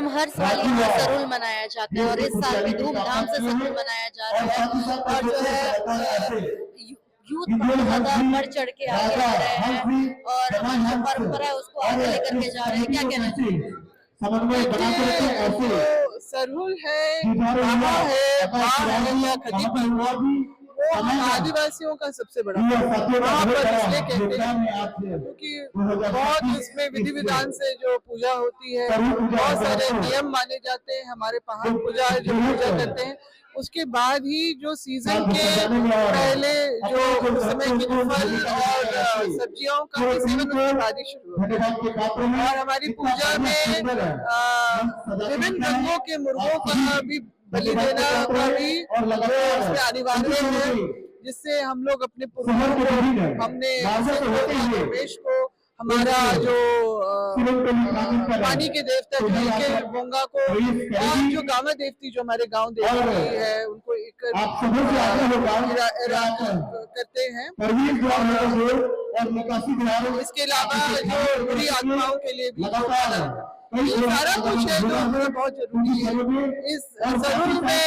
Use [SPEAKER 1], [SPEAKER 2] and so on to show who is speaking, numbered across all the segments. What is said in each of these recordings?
[SPEAKER 1] हम हर साल यहाँ सरुल मनाया जाता है और इस साल भी धूमधाम से सरुल मनाया जा रहा है। और जो है यूथ बहुत ज्यादा बढ़ चढ़ के आगे आ रहे हैं और हमारी जो परंपरा है उसको आगे लेकर के जा रहे हैं। क्या कहना चाहिए?
[SPEAKER 2] जो सरहुल है, बाहा है, बाढ़ है या खतीपुर, वो हम आदिवासियों का सबसे बड़ा वहाँ पर इसलिए कहते हैं क्योंकि बहुत इसमें विधि विधान से जो पूजा होती है, बहुत सारे नियम माने जाते हैं। हमारे पहाड़ पूजा जो पूजा करते हैं उसके बाद ही जो सीजन के पहले जो उस समय की फल और सब्जियों का सेवन उसके बाद ही शुरू होता है। और हमारी पूजा में विभिन्न रंगों के मुर्गों का भी बलि देना का भी उसमें अनिवार्य है, जिससे हम लोग अपने पूर्वजों को, हमने देश को, हमारा जो पानी के देवता जल के गंगा को और जो गांव देवती जो हमारे गांव देवती है उनको एक करते हैं। इसके अलावा जो बुरी आत्माओं के लिए भी ये सारा कुछ है जो हमें बहुत जरूरी है। इस जरूर में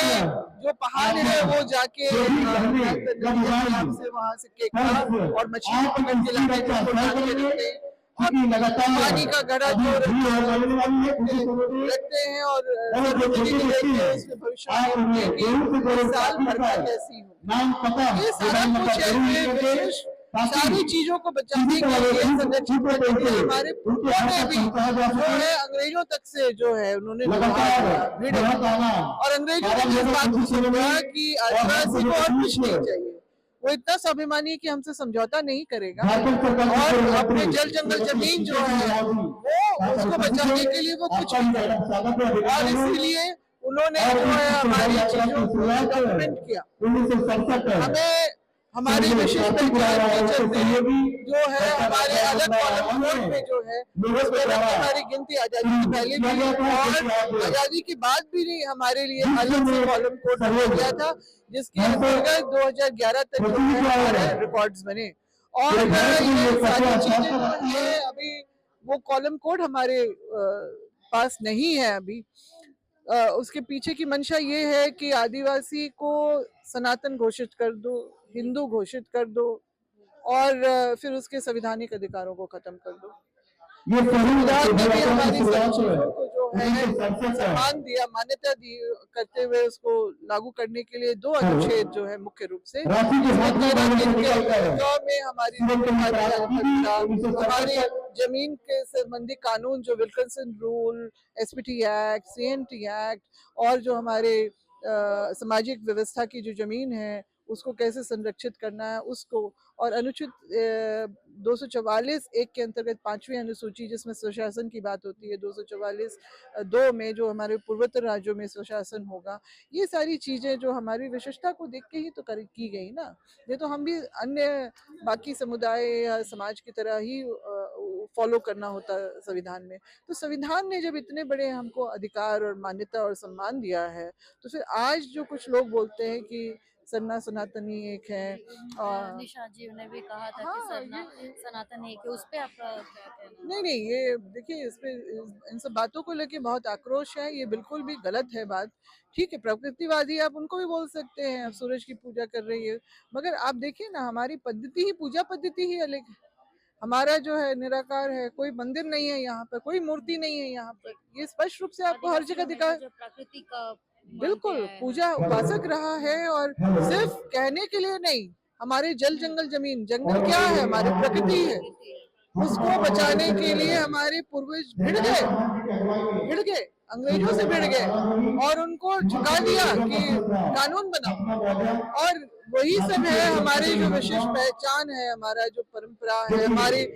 [SPEAKER 2] जो पहाड़ है वो जाके से वहाँ से केकड़ा और मछली पकड़ के लाते हैं और पानी का घड़ा जो रखते हैं और भविष्य साल भर का कैसी हो। ये सारा कुछ है सारी चीजों को बचाने के लिए, संरक्षित करने के लिए हमारे पूर्वजों ने भी जो है अंग्रेजों तक से जो है उन्होंने और अंग्रेजों ने इस बात को समझा कि आदिवासी को और कुछ नहीं चाहिए। वो इतना स्वाभिमानी है कि हमसे समझौता नहीं करेगा और अपने जल जंगल जमीन जो है वो उसको बचाने के लिए वो कुछ नहीं करेगा। और इसीलिए उन्होंने जो है हमारी चीजों को डेवलपमेंट किया। हमें हमारी विशेष पहचान के चलते जो है हमारे अलग कॉलम कोड में जो है हमारी गिनती आजादी की पहले भी और आजादी के बाद भी नहीं हमारे लिए अलग से कॉलम कोड बनाया गया था, जिसके अंतर्गत 2011 तक जो है हमारे रिकॉर्ड्स बने। और ये सारी चीजें जो है अभी वो कॉलम कोड हमारे पास नहीं है अभी। उसके पीछे की मंशा ये है कि आदिवासी को सनातन घोषित कर दो, हिंदू घोषित कर दो और फिर उसके संवैधानिक अधिकारों को खत्म कर दो। ये संविधान में भी हमारी चीजों को जो है सम्मान दिया, मान्यता दी करते हुए उसको लागू करने के लिए 2 अनुच्छेद जो है मुख्य रूप से में हमारी जमीन के संबंधी कानून जो Wilkinson rule, SPT act, CNT act और जो हमारे सामाजिक व्यवस्था की जो जमीन है उसको कैसे संरक्षित करना है उसको, और अनुच्छेद 244 एक के अंतर्गत 5वीं अनुसूची जिसमें स्वशासन की बात होती है, 244 2 में जो हमारे पूर्वोत्तर राज्यों में स्वशासन होगा। ये सारी चीजें जो हमारी विशिष्टता को देख के ही तो की गई ना। ये तो हम भी अन्य बाकी समुदाय या समाज की तरह ही फॉलो करना होता संविधान में। तो संविधान ने जब इतने बड़े हमको अधिकार और मान्यता और सम्मान दिया है तो फिर आज जो कुछ लोग बोलते हैं कि सरना सनातनी एक है
[SPEAKER 1] और निशा जी ने भी कहा था कि सरना सनातन एक है, उस पे आपका क्या कहना?
[SPEAKER 2] नहीं, ये देखिए इस पे इन सब बातों को लेके बहुत आक्रोश है। ये बिल्कुल भी गलत है बात। ठीक है, प्रकृतिवादी आप उनको भी बोल सकते हैं, सूरज की पूजा कर रही है, मगर आप देखिए ना हमारी पद्धति ही, पूजा पद्धति ही अलग है। हमारा जो है निराकार है, कोई मंदिर नहीं है यहाँ पर, कोई मूर्ति नहीं है यहाँ पर। ये स्पष्ट रूप से आपको हर जगह दिखा।
[SPEAKER 1] प्रकृति का
[SPEAKER 2] बिल्कुल पूजा उपासक रहा है और सिर्फ कहने के लिए नहीं। हमारे जल जंगल जमीन, जंगल क्या है? हमारी प्रकृति है। उसको बचाने के लिए हमारे पूर्वज भिड़ गए, अंग्रेजों से भिड़ गए और उनको झुका दिया कि कानून बनाओ। और वही सब है हमारी जो विशेष पहचान है, हमारा जो परंपरा है, हमारी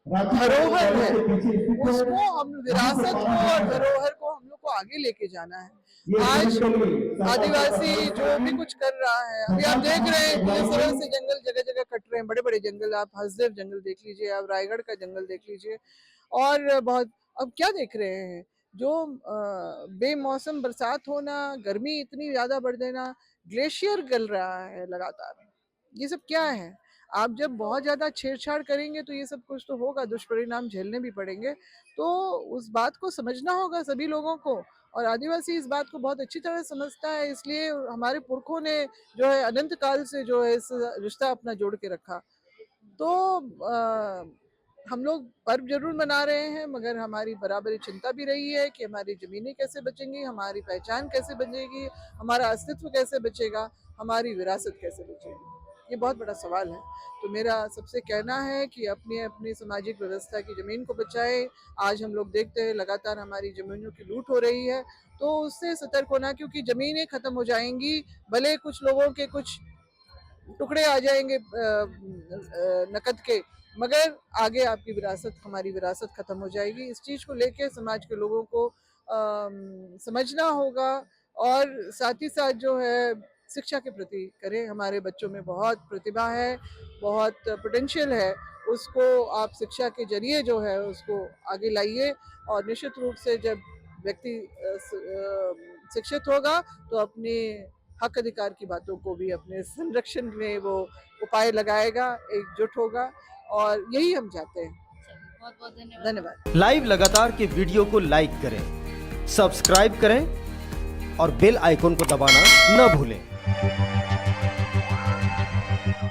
[SPEAKER 2] धरोहर है, उसको हम विरासत को और धरोहर को हम लोग को आगे लेके जाना है। आज आदिवासी जो भी कुछ कर रहा है, अभी आप देख रहे हैं किस तरह से जंगल जगह जगह कट रहे हैं, बड़े बड़े जंगल। आप हसदेव जंगल देख लीजिए, आप रायगढ़ का जंगल देख लीजिए, और बहुत अब क्या देख रहे हैं जो बेमौसम बरसात होना, गर्मी इतनी ज्यादा बढ़ देना, ग्लेशियर गल रहा है लगातार। ये सब क्या है? आप जब बहुत ज्यादा छेड़छाड़ करेंगे तो ये सब कुछ तो होगा, दुष्परिणाम झेलने भी पड़ेंगे। तो उस बात को समझना होगा सभी लोगों को, और आदिवासी इस बात को बहुत अच्छी तरह समझता है, इसलिए हमारे पुरखों ने जो है अनंत काल से जो है इस रिश्ता अपना जोड़ के रखा। तो हम लोग पर्व जरूर मना रहे हैं, मगर हमारी बराबरी चिंता भी रही है कि हमारी जमीनें कैसे बचेंगी, हमारी पहचान कैसे बचेगी, हमारा अस्तित्व कैसे बचेगा, हमारी विरासत कैसे बचेगी। ये बहुत बड़ा सवाल है। तो मेरा सबसे कहना है कि अपनी अपनी सामाजिक व्यवस्था की जमीन को बचाएं। आज हम लोग देखते हैं लगातार हमारी जमीनों की लूट हो रही है, तो उससे सतर्क होना, क्योंकि जमीनें खत्म हो जाएंगी, भले कुछ लोगों के कुछ टुकड़े आ जाएंगे नकद के, मगर आगे आपकी विरासत, हमारी विरासत खत्म हो जाएगी। इस चीज को लेके समाज के लोगों को समझना होगा, और साथ ही साथ जो है शिक्षा के प्रति करें। हमारे बच्चों में बहुत प्रतिभा है, बहुत पोटेंशियल है, उसको आप शिक्षा के जरिए जो है उसको आगे लाइए। और निश्चित रूप से जब व्यक्ति शिक्षित होगा तो अपने हक अधिकार की बातों को भी अपने संरक्षण में वो उपाय लगाएगा, एकजुट होगा, और यही हम चाहते हैं।
[SPEAKER 1] बहुत बहुत धन्यवाद।
[SPEAKER 2] धन्यवाद।
[SPEAKER 3] लाइव लगातार के वीडियो को लाइक करें, सब्सक्राइब करें और बेल आइकन को दबाना न भूलें।